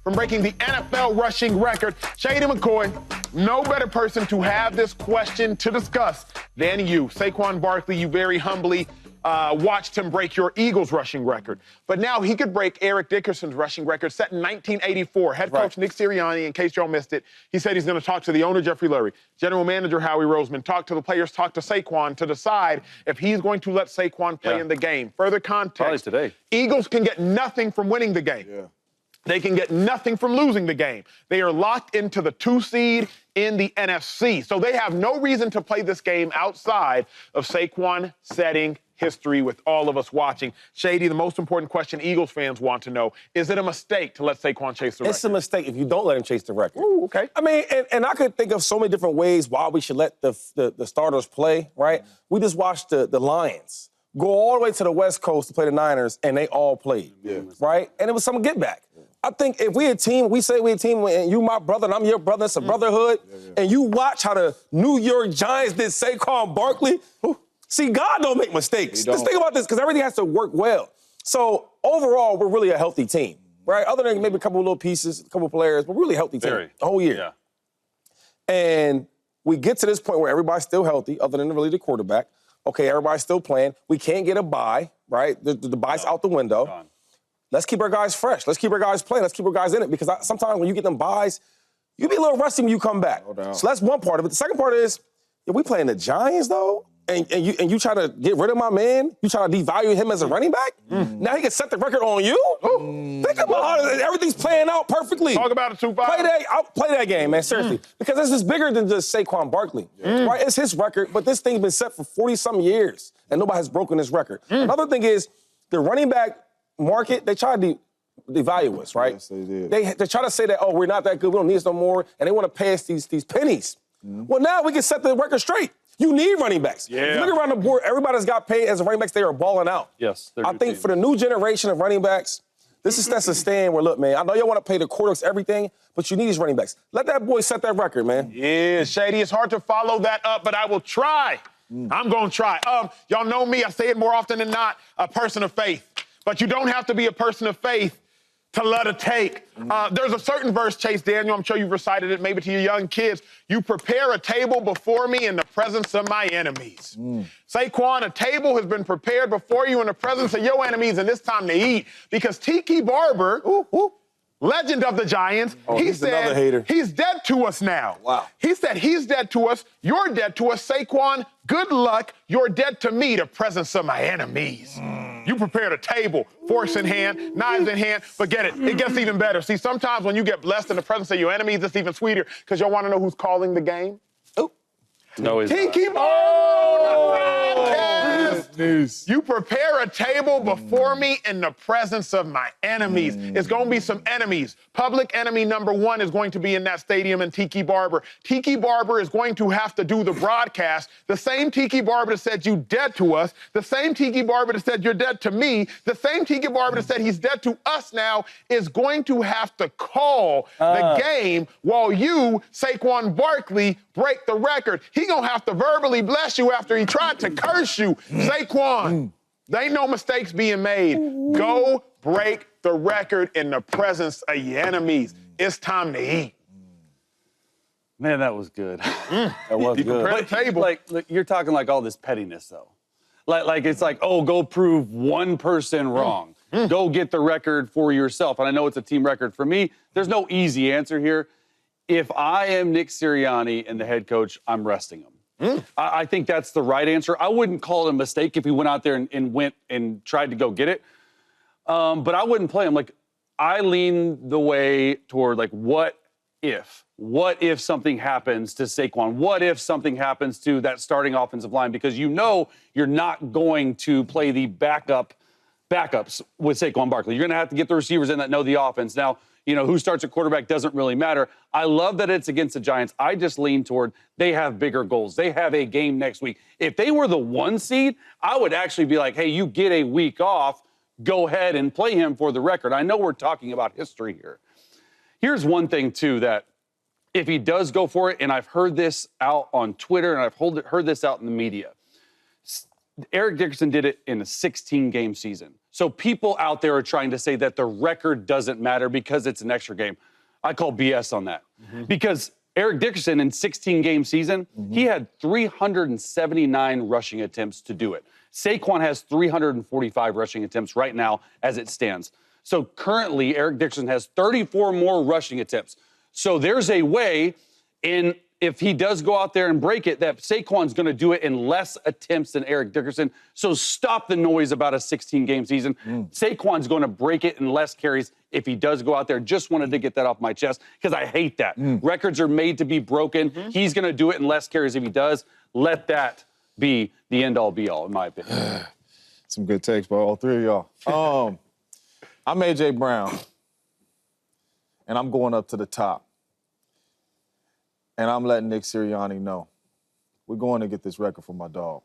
from breaking the NFL rushing record. Shady McCoy, no better person to have this question to discuss than you. Saquon Barkley, you very humbly watched him break your Eagles rushing record. But now he could break Eric Dickerson's rushing record set in 1984. Head coach Nick Sirianni, in case y'all missed it, he said he's going to talk to the owner, Jeffrey Lurie, general manager Howie Roseman, talk to the players, talk to Saquon to decide if he's going to let Saquon play in the game. Further context, today. Eagles can get nothing from winning the game. Yeah. They can get nothing from losing the game. They are locked into the 2 seed in the NFC. So they have no reason to play this game outside of Saquon setting history with all of us watching. Shady, the most important question Eagles fans want to know, is it a mistake to let Saquon chase the record? It's a mistake if you don't let him chase the record. Ooh, okay. I mean, and I could think of so many different ways why we should let the starters play, right? We just watched the Lions go all the way to the West Coast to play the Niners, and they all played, right? And it was some get back. I think if we a team, we say we a team, and you my brother and I'm your brother, it's a brotherhood, and you watch how the New York Giants did Saquon Barkley. See, God don't make mistakes. Just think about this, because everything has to work well. So overall, we're really a healthy team, right? Other than maybe a couple of little pieces, a couple of players, but we're really a healthy team the whole year. Yeah. And we get to this point where everybody's still healthy, other than really the quarterback. Okay, everybody's still playing. We can't get a bye, right? The bye's out the window. Gone. Let's keep our guys fresh. Let's keep our guys playing. Let's keep our guys in it, because sometimes when you get them buys, you be a little rusty when you come back. So that's one part of it. The second part is, we playing the Giants, though, and you try to get rid of my man? You try to devalue him as a running back? Now he can set the record on you? Think about how everything's playing out perfectly. Talk about it, 2-5. Play that game, man, seriously. Because this is bigger than just Saquon Barkley, right? It's his record, but this thing's been set for 40-something years, and nobody has broken this record. Another thing is, the running back market, they try to devalue us, right? Yes, they did. They try to say that, oh, we're not that good, we don't need us no more, and they want to pay us these pennies. Well, now we can set the record straight. You need running backs. If you look around the board, everybody's got paid as running backs. They are balling out. Yes, I think for the new generation of running backs, this is that's a stand where, look, man, I know y'all want to pay the quarterbacks everything, but you need these running backs. Let that boy set that record, man. Yeah, Shady, it's hard to follow that up, but I will try. I'm going to try. Y'all know me, I say it more often than not, a person of faith. But you don't have to be a person of faith to let it take. There's a certain verse, Chase Daniel, I'm sure you've recited it maybe to your young kids. You prepare a table before me in the presence of my enemies. Saquon, a table has been prepared before you in the presence of your enemies, and it's time to eat. Because Tiki Barber, legend of the Giants, he said he's dead to us now. Wow. He said he's dead to us, you're dead to us. Saquon, good luck, you're dead to me, the presence of my enemies. You prepared a table, forks in hand, knives in hand, but get it, it gets even better. See, sometimes when you get blessed in the presence of your enemies, it's even sweeter, because y'all want to know who's calling the game? No, he's Tiki You prepare a table before me in the presence of my enemies. It's going to be some enemies. Public enemy number 1 is going to be in that stadium in Tiki Barber. Tiki Barber is going to have to do the broadcast. The same Tiki Barber that said you dead to us, the same Tiki Barber that said you're dead to me, the same Tiki Barber that said he's dead to us now is going to have to call the game while you, Saquon Barkley, break the record. He gonna have to verbally bless you after he tried to curse you. Saquon, there ain't no mistakes being made. Go break the record in the presence of your enemies. It's time to eat. Man, that was good. That was good. Prepare the table. Like, you're talking like all this pettiness, though. Like it's like, oh, go prove one person wrong. Go get the record for yourself. And I know it's a team record. For me, there's no easy answer here. If I am Nick Sirianni and the head coach, I'm resting him. I think that's the right answer. I wouldn't call it a mistake if he went out there and went and tried to go get it. But I wouldn't play him. Like, I lean the way toward, like, what if? What if something happens to Saquon? What if something happens to that starting offensive line? Because you know you're not going to play the backups with Saquon Barkley. You're going to have to get the receivers in that know the offense. Now, you know, who starts at quarterback doesn't really matter. I love that it's against the Giants. I just lean toward they have bigger goals. They have a game next week. If they were the 1 seed, I would actually be like, hey, you get a week off. Go ahead and play him for the record. I know we're talking about history here. Here's one thing, too, that if he does go for it, and I've heard this out on Twitter and I've heard this out in the media, Eric Dickerson did it in a 16-game season. So people out there are trying to say that the record doesn't matter because it's an extra game. I call BS on that. Because Eric Dickerson in 16-game season, he had 379 rushing attempts to do it. Saquon has 345 rushing attempts right now as it stands. So currently, Eric Dickerson has 34 more rushing attempts. So there's a way if he does go out there and break it, that Saquon's going to do it in less attempts than Eric Dickerson. So stop the noise about a 16-game season. Saquon's going to break it in less carries if he does go out there. Just wanted to get that off my chest because I hate that. Records are made to be broken. He's going to do it in less carries if he does. Let that be the end-all, be-all, in my opinion. Some good takes by all three of y'all. I'm A.J. Brown, and I'm going up to the top. And I'm letting Nick Sirianni know, we're going to get this record for my dog.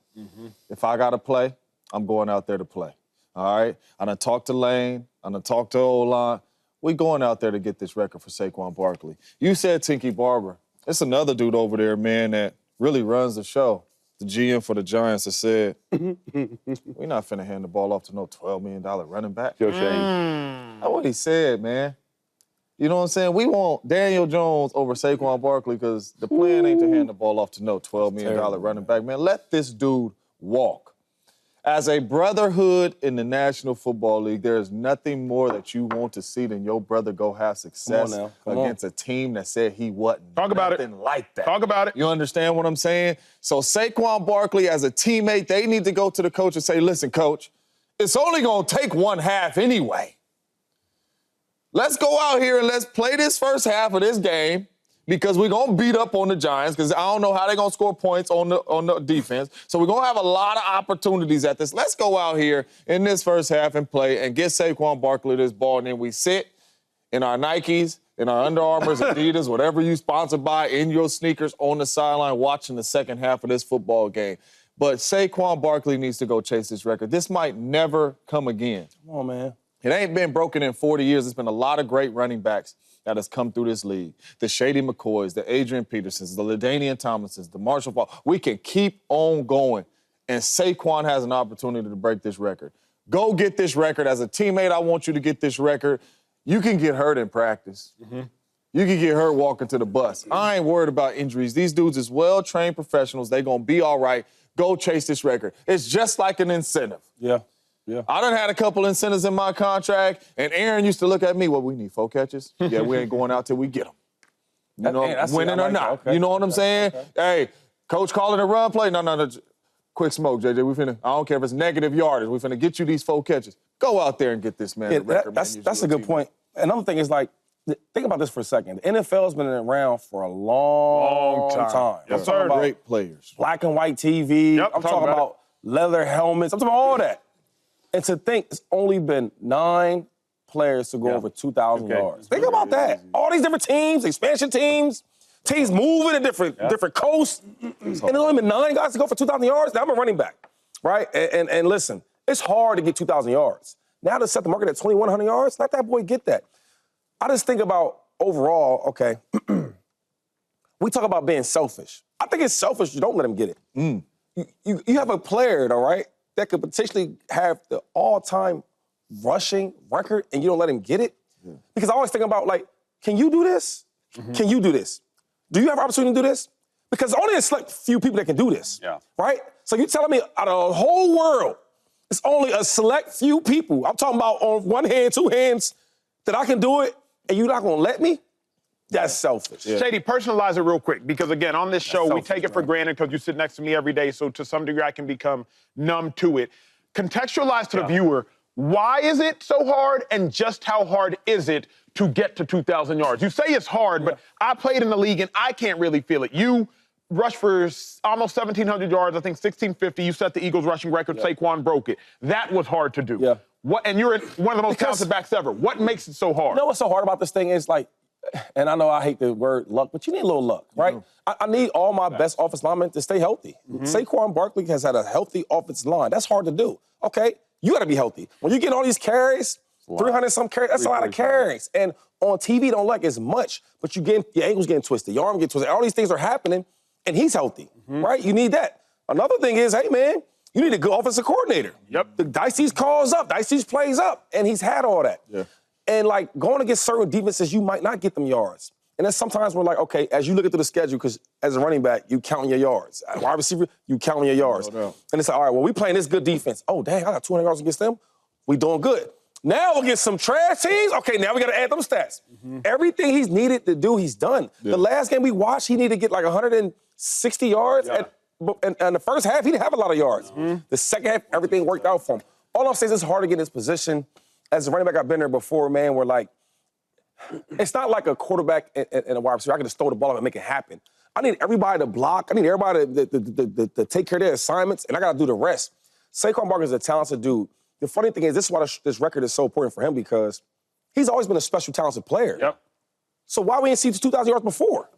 If I got to play, I'm going out there to play. All right? I done talked to Lane. I done talked to O-line. We're going out there to get this record for Saquon Barkley. You said Tinky Barber. It's another dude over there, man, that really runs the show. The GM for the Giants has said, we're not finna hand the ball off to no $12 million running back. Joe Shane. That's what he said, man. You know what I'm saying? We want Daniel Jones over Saquon Barkley because the plan ain't to hand the ball off to no $12 million running back. Man, let this dude walk. As a brotherhood in the National Football League, there is nothing more that you want to see than your brother go have success against a team that said he wasn't. Talk about it. Nothing like that. Talk about it. You understand what I'm saying? So Saquon Barkley, as a teammate, they need to go to the coach and say, listen, coach, it's only going to take one half anyway. Let's go out here and let's play this first half of this game because we're going to beat up on the Giants because I don't know how they're going to score points on the defense. So we're going to have a lot of opportunities at this. Let's go out here in this first half and play and get Saquon Barkley this ball, and then we sit in our Nikes, in our Under Armours, Adidas, whatever you sponsored by, in your sneakers on the sideline watching the second half of this football game. But Saquon Barkley needs to go chase this record. This might never come again. Come on, man. It ain't been broken in 40 years. There's been a lot of great running backs that has come through this league. The Shady McCoys, the Adrian Petersons, the LaDainian Thomasons, the Marshall Falk. We can keep on going, and Saquon has an opportunity to break this record. Go get this record. As a teammate, I want you to get this record. You can get hurt in practice. You can get hurt walking to the bus. I ain't worried about injuries. These dudes is well-trained professionals. They going to be all right. Go chase this record. It's just like an incentive. Yeah. I done had a couple incentives in my contract, and Aaron used to look at me, well, we need 4 catches. Yeah, we ain't going out till we get them. You know, winning or not. Okay. You know what I'm saying? Okay. Hey, coach calling a run play? No. Quick smoke, JJ. I don't care if it's negative yardage. We finna get you these 4 catches. Go out there and get this man the record. That's a good point. Another thing is, like, think about this for a second. The NFL's been around for a long time. Yes, I'm talking about great players. Black and white TV. I'm talking about leather helmets. I'm talking about all that. And to think it's only been 9 players to go over 2,000 yards. Think about that. All these different teams, expansion teams moving to different coasts. And there's only been 9 guys to go for 2,000 yards. Now I'm a running back, right? And listen, it's hard to get 2,000 yards. Now to set the market at 2,100 yards, let that boy get that. I just think about overall, okay, we talk about being selfish. I think it's selfish you don't let him get it. You have a player, all right, that could potentially have the all-time rushing record and you don't let him get it? Because I always think about, like, can you do this? Can you do this? Do you have an opportunity to do this? Because only a select few people that can do this, right? So you're telling me out of the whole world, it's only a select few people, I'm talking about on one hand, 2 hands, that I can do it, and you're not going to let me? That's selfish. Shady, personalize it real quick, because, again, on this show, we take it for granted because you sit next to me every day, so to some degree I can become numb to it. Contextualize to the viewer, why is it so hard, and just how hard is it to get to 2,000 yards? You say it's hard, but I played in the league, and I can't really feel it. You rushed for almost 1,700 yards, I think 1,650. You set the Eagles' rushing record. Saquon broke it. That was hard to do. And you're one of the most talented backs ever. What makes it so hard? You know what's so hard about this thing is, like, and I know I hate the word luck, but you need a little luck, right? I need all my best offensive linemen to stay healthy. Saquon Barkley has had a healthy offensive line. That's hard to do. Okay, you got to be healthy. When you get all these carries, 300-some carries, that's a lot of carries. And on TV, don't like as much, but your ankle's getting twisted, your arm getting twisted. All these things are happening, and he's healthy, right? You need that. Another thing is, hey, man, You need a good offensive coordinator. Yep. To dice these calls up, dice these plays up, and he's had all that. Yeah. And, like, going against certain defenses, you might not get them yards. And then sometimes we're like, okay, as you look at the schedule, because as a running back, you counting your yards. As a wide receiver, you counting your yards. No doubt. And it's like, all right, well, we playing this good defense. Oh, dang, I got 200 yards against them. We doing good. Now we'll get some trash teams. Okay, now we got to add them stats. Everything he's needed to do, he's done. Yeah. The last game we watched, he needed to get like 160 yards. And the first half, he didn't have a lot of yards. The second half, everything worked out for him. All I'm saying is it's hard to get in this position. As a running back, I've been there before, man, where, like, it's not like a quarterback and a wide receiver. I can just throw the ball up and make it happen. I need everybody to block. I need everybody to take care of their assignments, and I got to do the rest. Saquon Barkley is a talented dude. The funny thing is, this is why this record is so important for him, because he's always been a special, talented player. Yep. So why we didn't see the 2,000 yards before?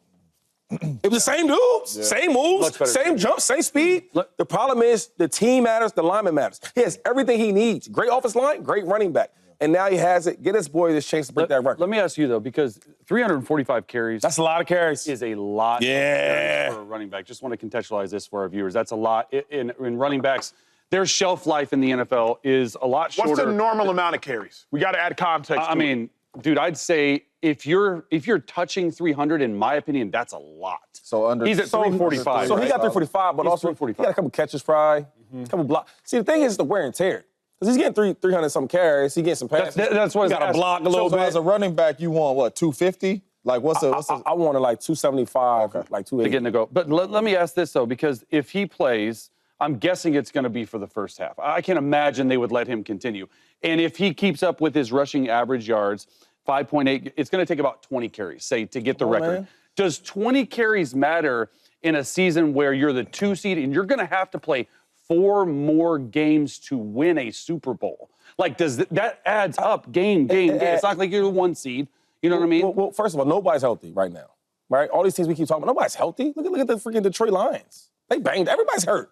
It was the same dudes, same moves, same jumps, same speed. The problem is the team matters, the lineman matters. He has everything he needs. Great offensive line, great running back. And now he has it. Get this boy this chance to break that record. Let me ask you, though, because 345 carries. That's a lot of carries. Is a lot of carries for a running back. Just want to contextualize this for our viewers. That's a lot. In running backs, their shelf life in the NFL is a lot shorter. What's the normal amount of carries? We got to add context. I mean, dude, I'd say if you're touching 300, in my opinion, that's a lot. So under He's at 345. So he got 345, but He's also 345. he got a couple catches, probably, a couple blocks. See, the thing is the wear and tear. Because he's getting 300-something carries. He getting some passes. That's what he got to block a little So bit. as a running back, you want, what, 250? Like, what's the... I wanted like 275, like 280. to get in the go. But let me ask this, though, because if he plays, I'm guessing it's going to be for the first half. I can't imagine they would let him continue. And if he keeps up with his rushing average yards, 5.8, it's going to take about 20 carries, say, to get the record. Man. Does 20 carries matter in a season where you're the 2 seed and you're going to have to play 4 more games to win a Super Bowl? Like, does that adds up game. It's not like you're the 1 seed. You know what I mean? Well, first of all, nobody's healthy right now, right? All these teams we keep talking about, nobody's healthy. Look at the freaking Detroit Lions. They banged. Everybody's hurt.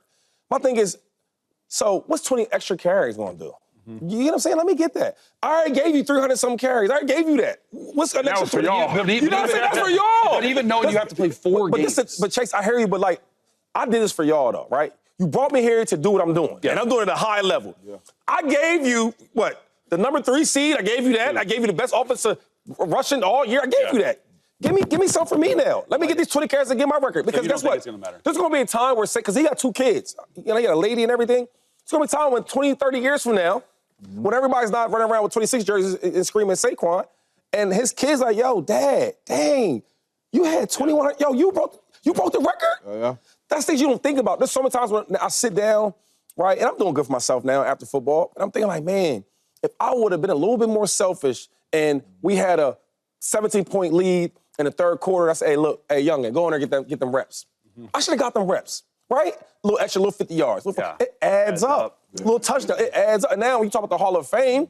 My thing is, so what's 20 extra carries going to do? You know what I'm saying? Let me get that. I already gave you 300-some carries. I already gave you that. What's an extra was for 20? y'all. You know what I'm saying? That's for y'all. But even knowing you have to play 4 games. But Chase, I hear you, but like, I did this for y'all though, right? You brought me here to do what I'm doing, and I'm doing it at a high level. Yeah. I gave you, what, the number 3 seed? I gave you that. I gave you the best offensive rushing all year. I gave you that. Give me something for me now. Let me get these 20 carries and get my record. Because guess what? It's gonna matter. There's going to be a time where, because he got 2 kids, you know, he got a lady and everything. It's going to be a time when 20, 30 years from now, when everybody's not running around with 26 jerseys and screaming Saquon, and his kids like, yo, Dad, dang, you had 2,100. Yo, you broke the record? Yeah. That's things you don't think about. There's so many times when I sit down, right, and I'm doing good for myself now after football, and I'm thinking like, man, if I would have been a little bit more selfish and we had a 17-point lead in the third quarter, I said, hey, look, hey, youngin, go in there and get them reps. I should have got them reps, right? A little extra, little 50 yards. It adds up. Yeah. Little touchdown, it adds up. And now when you talk about the Hall of Fame,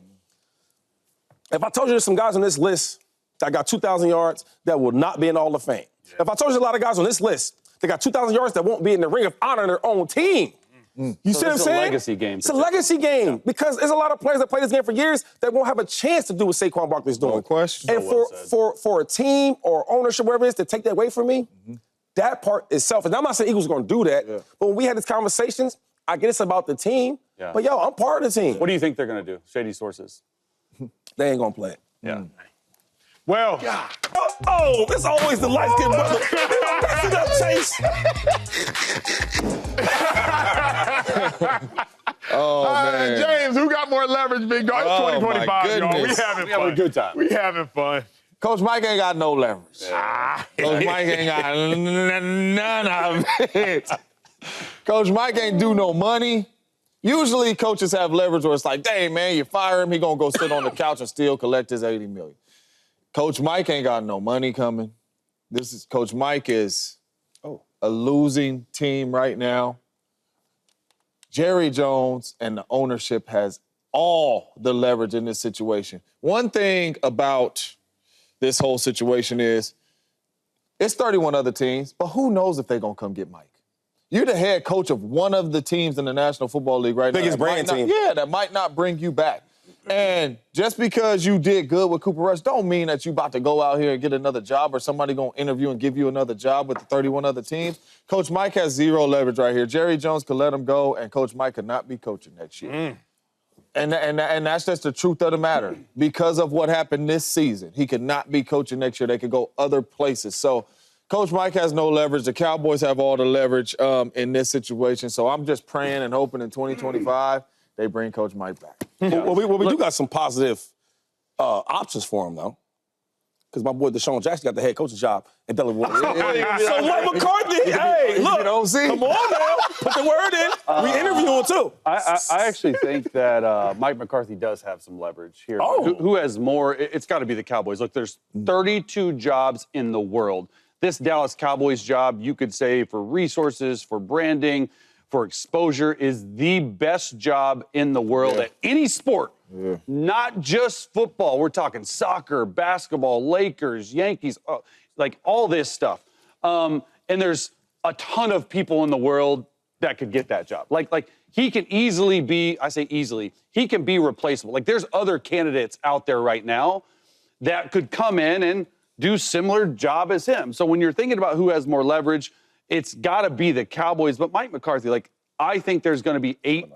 if I told you there's some guys on this list that got 2,000 yards that will not be in the Hall of Fame. Yeah. If I told you a lot of guys on this list that got 2,000 yards that won't be in the Ring of Honor in their own team. You see what I'm saying? It's a legacy game. It's a legacy game because there's a lot of players that play this game for years that won't have a chance to do what Saquon Barkley's doing. No question. And for a team or ownership, whatever it is, to take that away from me, that part is selfish. Now, I'm not saying Eagles are going to do that, but when we had these conversations, I get it's about the team, but yo, I'm part of the team. What do you think they're going to do? Shady sources. They ain't going to play it. Yeah. Well, oh, it's always the light-skinned brother. Pass it up, Chase. Man. James, who got more leverage, big dog? It's 2025, y'all. We having fun. a good time. We having fun. Coach Mike ain't got no leverage. Coach Mike ain't got none of it. Coach Mike ain't do no money. Usually coaches have leverage where it's like, dang, man, you fire him, he gonna go sit on the couch and still collect his $80 million. Coach Mike ain't got no money coming. Coach Mike is a losing team right now. Jerry Jones and the ownership has all the leverage in this situation. One thing about this whole situation is it's 31 other teams, but who knows if they're going to come get Mike? You're the head coach of one of the teams in the National Football League right now. Biggest brand team. Yeah, that might not bring you back. And just because you did good with Cooper Rush don't mean that you about to go out here and get another job or somebody going to interview and give you another job with the 31 other teams. Coach Mike has zero leverage right here. Jerry Jones could let him go, and Coach Mike could not be coaching next year. And that's just the truth of the matter. Because of what happened this season, he could not be coaching next year. They could go other places. So Coach Mike has no leverage. The Cowboys have all the leverage in this situation. So I'm just praying and hoping in 2025 they bring Coach Mike back. Well, we do got some positive options for him, though. Because my boy Deshaun Jackson got the head coaching job at Delaware. So Mike McCarthy, hey, look, come on now, put the word in. We interview him, too. I actually think that Mike McCarthy does have some leverage here. Oh. Who has more? It's got to be the Cowboys. Look, there's 32 jobs in the world. This Dallas Cowboys job, you could say, for resources, for branding, for exposure, is the best job in the world at any sport. Not just football. We're talking soccer, basketball, Lakers, Yankees, like all this stuff. And there's a ton of people in the world that could get that job. Like he can easily be, I say easily, he can be replaceable. Like there's other candidates out there right now that could come in and do similar job as him. So when you're thinking about who has more leverage, it's got to be the Cowboys. But Mike McCarthy, like I think there's going to be 8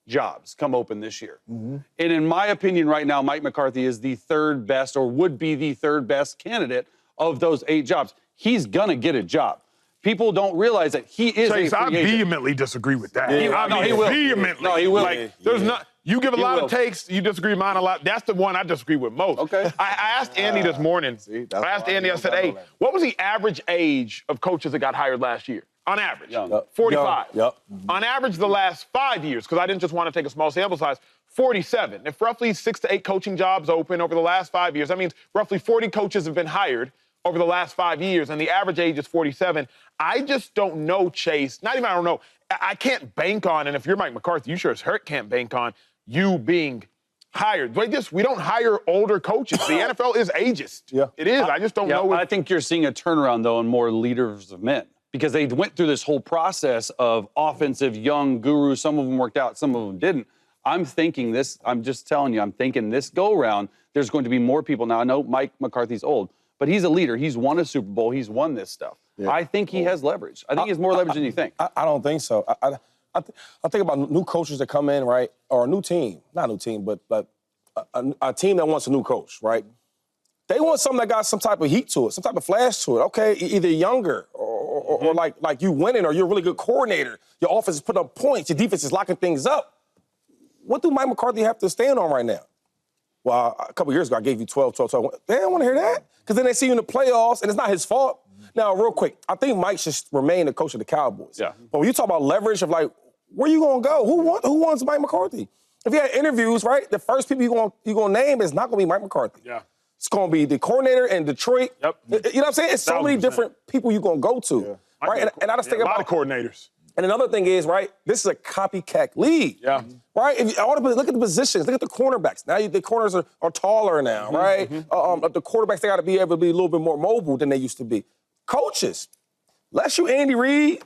jobs come open this year. And in my opinion right now, Mike McCarthy is the third best or would be the third best candidate of those 8 jobs. He's going to get a job. People don't realize that he is Chase, a free I agent. vehemently disagree with that. He will. Vehemently. No, he will. Like, there's not. You give a lot will. of takes, you disagree with mine a lot. That's the one I disagree with most. Okay. I asked Andy this morning. I asked Andy, I said, hey, what was the average age of coaches that got hired last year? On average. Young. 45. Yep. On average, the last 5 years, because I didn't just want to take a small sample size, 47. If roughly 6 to 8 coaching jobs open over the last 5 years, that means roughly 40 coaches have been hired over the last 5 years, and the average age is 47. I just don't know, Chase. Not even I don't know. I can't bank on, and if you're Mike McCarthy, you sure as heck can't bank on you being hired. Like this, we don't hire older coaches. The NFL is ageist. Yeah. It is. I just don't know. I think you're seeing a turnaround, though, in more leaders of men. Because they went through this whole process of offensive young gurus. Some of them worked out, some of them didn't. I'm thinking this, I'm just telling you, I'm thinking this go-round, there's going to be more people. Now, I know Mike McCarthy's old, but he's a leader. He's won a Super Bowl. He's won this stuff. I think he has leverage. I think he has more leverage than you think. I don't think so. I think about new coaches that come in, right, or a new team. Not a new team, but a team that wants a new coach, right? They want something that got some type of heat to it, some type of flash to it. Okay, either younger or like you winning or you're a really good coordinator. Your offense is putting up points. Your defense is locking things up. What do Mike McCarthy have to stand on right now? Well, a couple years ago, I gave you 12. They don't want to hear that because then they see you in the playoffs, and it's not his fault. Now, real quick, I think Mike should remain the coach of the Cowboys. Yeah. But when you talk about leverage of, like, where you going to go? Who wants Mike McCarthy? If you had interviews, right, the first people you're going to name is not going to be Mike McCarthy. Yeah. It's going to be the coordinator in Detroit. Yep. You know what I'm saying? It's so many 1,000%. different people you're going to go to. Yeah. Right? And I just think a about lot of coordinators. And another thing is, right, this is a copycat league. Yeah. Right? If you, look at the positions. Look at the cornerbacks. Now the corners are taller now, right? The quarterbacks, they got to be able to be a little bit more mobile than they used to be. Coaches, unless you Andy Reid,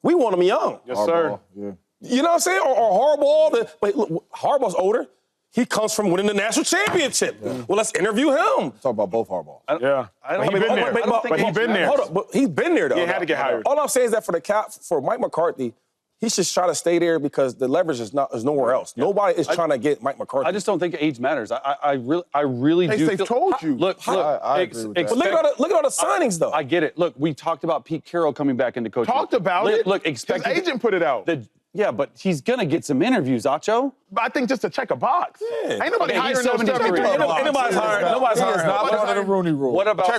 we want them young. Yes, sir. Yeah. You know what I'm saying? Or Harbaugh. But look, Harbaugh's older. He comes from winning the national championship. Yeah. Well, let's interview him. Talk about both Harbaugh. Yeah. He's been there. but he's been there. Hold up, but he's been there, though. He had to get hired. All I'm saying is that for Mike McCarthy, he should try to stay there because the leverage is nowhere else. Yeah. Nobody is trying to get Mike McCarthy. I just don't think age matters. I really do. They've told you. Look, I agree with that. But look at all the signings, though. I get it. Look, we talked about Pete Carroll coming back into coaching. Talked about it. Look, expect his agent put it out. Yeah, but he's going to get some interviews, Acho. But I think just to check a box. Yeah. Ain't nobody Okay, hiring he's no 73. 73. Nobody's hiring. Nobody's He is hiring. not part of the Rooney Rule. What about?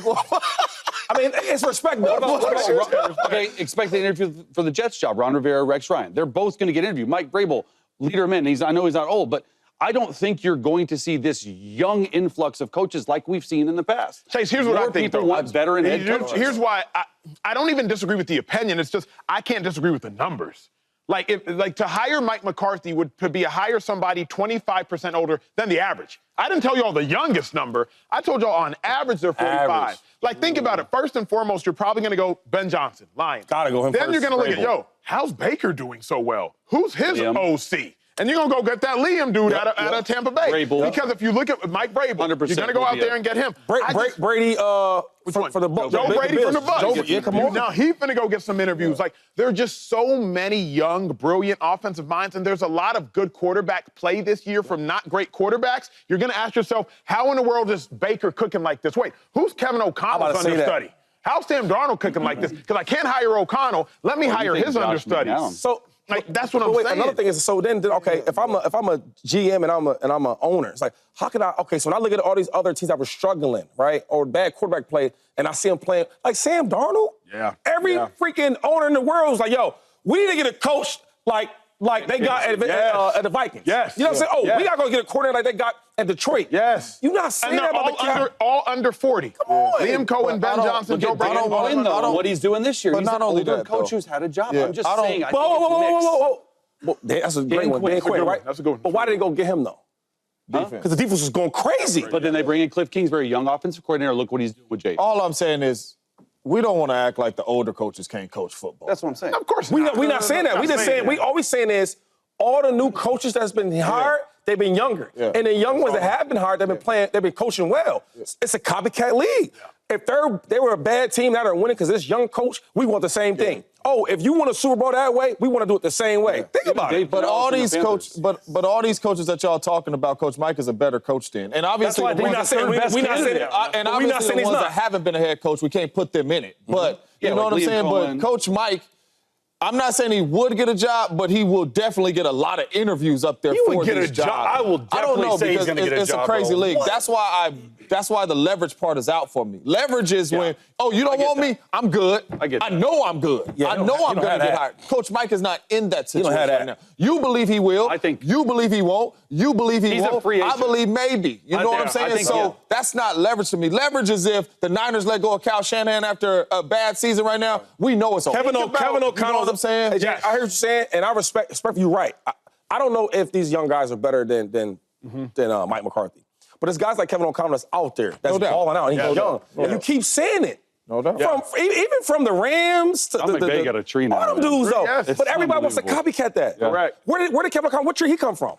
I mean, it's respect. Okay, expect the interview for the Jets job. Ron Rivera, Rex Ryan. They're both going to get interviewed. Mike Vrabel, leader of men. I know he's not old, but I don't think you're going to see this young influx of coaches like we've seen in the past. Chase, here's what I think. People want veteran head coaches. Here's why I don't even disagree with the opinion. It's just I can't disagree with the numbers. Like to hire Mike McCarthy would be to hire somebody 25% older than the average. I didn't tell y'all the youngest number. I told y'all on average they're 45. Average. Like think about it. First and foremost, you're probably going to go Ben Johnson, Lions. Gotta go him Then first. you're going to look at, Vrabel. how's Baker doing so well? Who's his OC? And you're going to go get that Liam dude out of Tampa Bay. Vrabel. Because if you look at Mike Vrabel, 100% you're going to go out there and get him. Brady for the Bucs. Joe Brady from the Bucs. Yeah, come on. Now, he's going to go get some interviews. Like, there are just so many young, brilliant offensive minds, and there's a lot of good quarterback play this year from not great quarterbacks. You're going to ask yourself, how in the world is Baker cooking like this? Wait, who's Kevin O'Connell's understudy? How's Sam Darnold cooking like this? Because I can't hire O'Connell. Let me hire his understudies. So, like, that's what I'm saying. Another thing is, so then okay, if I'm a GM and I'm an owner, it's like, how can I? Okay, so when I look at all these other teams that were struggling, right, or bad quarterback play, and I see them playing like Sam Darnold. Yeah. Every freaking owner in the world was like, yo, we need to get a coach like they got at the Vikings. Yes. You know what I'm saying? Oh, we got to go get a coordinator like they got at Detroit. Yes. You're not saying that about the all under 40. Come on. Liam Cohen, Ben Johnson, Joe Brady. What he's doing this year. But He's not an only older that, coach though. who's had a job. Yeah. I'm just I don't- saying. I think Whoa. Well, that's a great one. Dan Quinn, right? That's a good one. But why did they go get him, though? Defense. Because the defense was going crazy. But then they bring in Cliff Kingsbury, young offensive coordinator. Look what he's doing with Jay. All I'm saying is, we don't want to act like the older coaches can't coach football. That's what I'm saying. Of course We're not. not saying that. We just saying, we always saying is, all the new coaches that's been hired, they've been younger. Yeah. And the young ones that have been hired, they've been coaching well. It's a copycat league. If they were a bad team now they're winning because this young coach, we want the same thing. Oh, if you want a Super Bowl that way, we want to do it the same way. Think about it. But all these coaches, but all these coaches that y'all talking about, Coach Mike is a better coach than. And obviously, That's why we're not saying and obviously the ones that haven't been a head coach, we can't put them in it. But you know what I'm saying? But Coach Mike, I'm not saying he would get a job, but he will definitely get a lot of interviews up there for this job. I will definitely say he's going to get a job. It's a crazy league. That's why the leverage part is out for me. Leverage is when, you don't want me, I'm good. I know I'm good. I know I'm going to get hired. Coach Mike is not in that situation right now. You believe he will. I think you believe he won't. You believe he won't. A free agent. I believe maybe. You know what I'm saying? So that's not leverage to me. Leverage is if the Niners let go of Kyle Shanahan after a bad season right now. We know it's over. Kevin O'Connell. You know what I'm saying? Hey, Jack, I heard you saying, and I respect you right. I don't know if these young guys are better than Mike McCarthy. But there's guys like Kevin O'Connell that's out there, that's balling out, and he's young. And you keep saying it. No doubt. Even from the Rams to they got a tree now. all them dudes, though. Yes. But everybody wants to copycat that. Correct. Where did Kevin O'Connell, what tree he come from?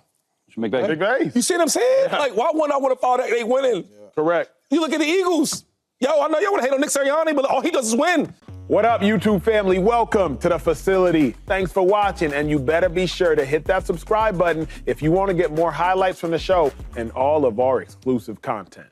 McVay. Big Bay. You see what I'm saying? Like, why wouldn't I want to follow that? They winning. Correct. You look at the Eagles. Yo, I know y'all want to hate on Nick Sirianni, but all he does is win. What up, YouTube family? Welcome to the facility. Thanks for watching, and you better be sure to hit that subscribe button if you want to get more highlights from the show and all of our exclusive content.